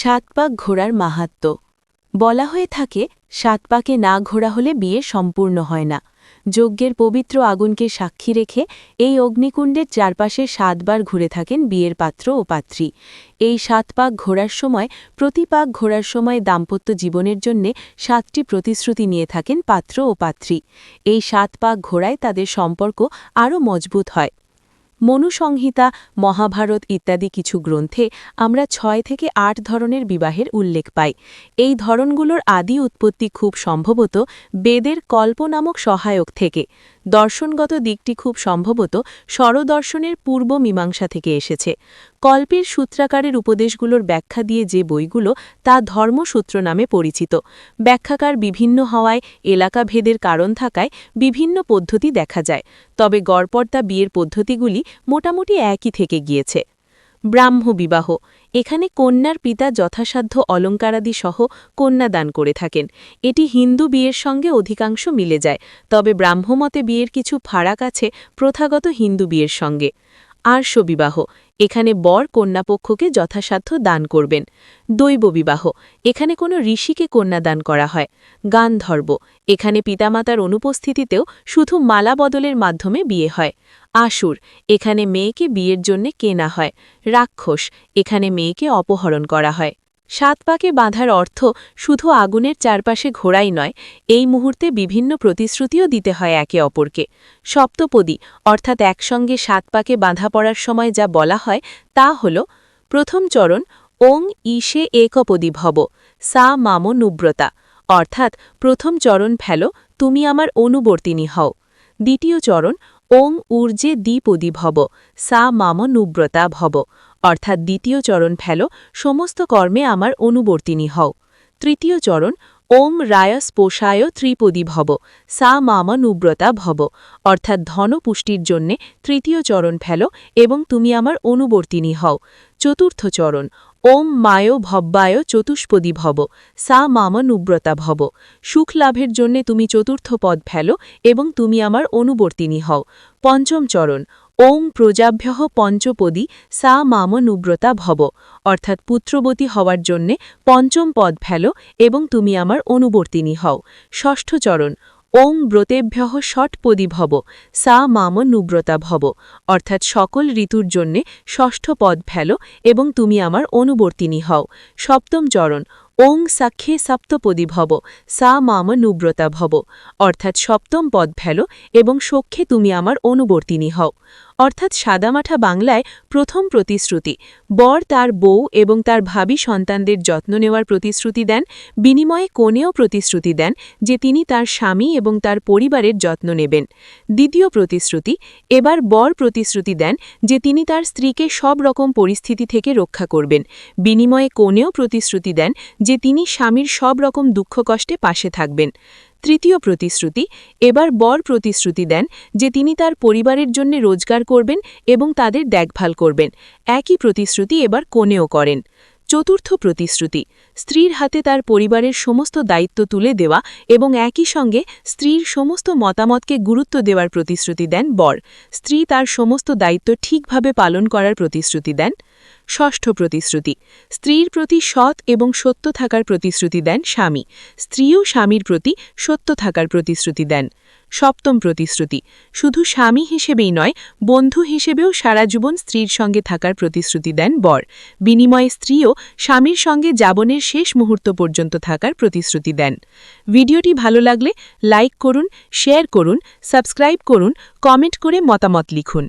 সাত পাক ঘোরার মাহাত্ম্য। বলা হয়ে থাকে, সাত পাকে না ঘোরা হলে বিয়ে সম্পূর্ণ হয় না। যজ্ঞের পবিত্র আগুনকে সাক্ষী রেখে এই অগ্নিকুণ্ডের চারপাশে ৭ বার ঘুরে থাকেন বিয়ের পাত্র ও পাত্রী। এই ৭ পাক ঘোরার সময় প্রতি পাক ঘোরার সময় দাম্পত্য জীবনের জন্যে ৭টি প্রতিশ্রুতি নিয়ে থাকেন পাত্র ও পাত্রী। এই ৭ পাক ঘোরায় তাদের সম্পর্ক আরও মজবুত হয়। মনুসংহিতা, মহাভারত ইত্যাদি কিছু গ্রন্থে আমরা ৬ থেকে ৮ ধরনের বিবাহের উল্লেখ পাই। এই ধরনগুলোর আদি উৎপত্তি খুব সম্ভবত বেদের কল্প নামক সহায়ক থেকে। দর্শনগত দিকটি খুব সম্ভবত স্বরদর্শনের পূর্ব মীমাংসা থেকে এসেছে। কল্পের সূত্রাকারের উপদেশগুলোর ব্যাখ্যা দিয়ে যে বইগুলো, তা ধর্মসূত্র নামে পরিচিত। ব্যাখ্যাকার বিভিন্ন হওয়ায় এলাকাভেদের কারণ থাকায় বিভিন্ন পদ্ধতি দেখা যায়, তবে গড়পড়তা বিয়ের পদ্ধতিগুলি মোটামুটি একই থেকে গিয়েছে। ব্রাহ্মবিবাহ। এখানে কন্যার পিতা যথাসাধ্য অলঙ্কারাদি সহ কন্যাদান করে থাকেন। এটি হিন্দু বিয়ের সঙ্গে অধিকাংশ মিলে যায়, তবে ব্রাহ্মমতে বিয়ের কিছু ফারাক আছে প্রথাগত হিন্দু বিয়ের সঙ্গে। আর্ষবিবাহ। এখানে বর কন্যাপক্ষকে যথাসাধ্য দান করবেন। দৈব বিবাহ। এখানে কোনো ঋষিকে কন্যাদান করা হয়। গান্ধর্ব। এখানে পিতামাতার অনুপস্থিতিতেও শুধু মালা বদলের মাধ্যমে বিয়ে হয়। আসুর। এখানে মেয়েকে বিয়ের জন্যে কেনা হয়। রাক্ষস। এখানে মেয়েকে অপহরণ করা হয়। ৭ পাকে বাঁধার অর্থ শুধু আগুনের চারপাশে ঘোরাই নয়, এই মুহূর্তে বিভিন্ন প্রতিশ্রুতিও দিতে হয় একে অপরকে। সপ্তপদী অর্থাৎ একসঙ্গে ৭ পাকে বাঁধা পড়ার সময় যা বলা হয় তা হল: প্রথম চরণ ওং ঈশে একপদী ভব সা মাম নুব্রতা, অর্থাৎ প্রথম চরণ ফেলো, তুমি আমার অনুবর্তিনী হও। দ্বিতীয় চরণ ওং ঊর্জে দ্বিপদী ভব সা মাম নুব্রতা ভব, অর্থাৎ দ্বিতীয় চরণ ফেলো, সমস্ত কর্মে আমার অনুবর্তিনী হও। তৃতীয় চরণ ওম রায়স পোষায় ত্রিপদী ভব সা মাম নুব্রতা ভব, অর্থাৎ ধনপুষ্টির জন্যে তৃতীয় চরণ ফেলো এবং তুমি আমার অনুবর্তিনী হও। চতুর্থ চরণ ওম মায় ভব্বায় চতুষ্পদী ভব সা মাম নুব্রতা ভব, সুখ লাভের জন্যে তুমি চতুর্থ পদ ফেলো এবং তুমি আমার অনুবর্তিনী হও। পঞ্চম চরণ ওং প্রজাভ্য পঞ্চপদী সা মাম নুব্রতা ভব, অর্থাৎ পুত্রবতী হওয়ার জন্যে পঞ্চম পদ ফেলো এবং তুমি আমার অনুবর্তিনী হও। ষষ্ঠ চরণ ওং ব্রতেভ্য ষটপদী ভব সা মাম নুব্রতা ভব, অর্থাৎ সকল ঋতুর জন্যে ষষ্ঠ পদ ফেলো এবং তুমি আমার অনুবর্তিনী হও। সপ্তম চরণ ওং সাক্ষে সপ্তপদী ভব সা মাম নুব্রতা ভব, অর্থাৎ সপ্তম পদ ফেলো এবং সখ্যে তুমি আমার অনুবর্তিনী হও। অর্থাৎ সাদামাঠা বাংলায় প্রথম প্রতিশ্রুতি, বর তার বউ এবং তার ভাবী সন্তানদের যত্ন নেওয়ার প্রতিশ্রুতি দেন, বিনিময়ে কনেও প্রতিশ্রুতি দেন যে তিনি তার স্বামী এবং তার পরিবারের যত্ন নেবেন। দ্বিতীয় প্রতিশ্রুতি, এবার বর প্রতিশ্রুতি দেন যে তিনি তার স্ত্রীকে সব রকম পরিস্থিতি থেকে রক্ষা করবেন, বিনিময়ে কনেও প্রতিশ্রুতি দেন যে তিনি স্বামীর সব রকম দুঃখ কষ্টে পাশে থাকবেন। তৃতীয় প্রতিশ্রুতি, এবার বর প্রতিশ্রুতি দেন যে তিনি তার পরিবারের জন্য রোজগার করবেন এবং তাদের দেখভাল করবেন। একই প্রতিশ্রুতি এবার কনেও করেন। চতুর্থ প্রতিশ্রুতি, স্ত্রীর হাতে তার পরিবারের সমস্ত দায়িত্ব তুলে দেওয়া এবং একই সঙ্গে স্ত্রীর সমস্ত মতামতকে গুরুত্ব দেওয়ার প্রতিশ্রুতি দেন বর। স্ত্রী তার সমস্ত দায়িত্ব ঠিকভাবে পালন করার প্রতিশ্রুতি দেন। ষষ্ঠ প্রতিশ্রুতি, স্ত্রীর প্রতি সৎ এবং সত্য থাকার প্রতিশ্রুতি দেন স্বামী। স্ত্রীও স্বামীর প্রতি সত্য থাকার প্রতিশ্রুতি দেন। সপ্তম প্রতিশ্রুতি, শুধু স্বামী হিসেবেই নয়, বন্ধু হিসেবেও সারা জীবন স্ত্রীর সঙ্গে থাকার প্রতিশ্রুতি দেন বর। বিনিময়ে স্ত্রীও স্বামীর সঙ্গে জীবনের শেষ মুহূর্ত পর্যন্ত থাকার প্রতিশ্রুতি দেন। ভিডিওটি ভালো লাগলে লাইক করুন, শেয়ার করুন, সাবস্ক্রাইব করুন, কমেন্ট করে মতামত লিখুন।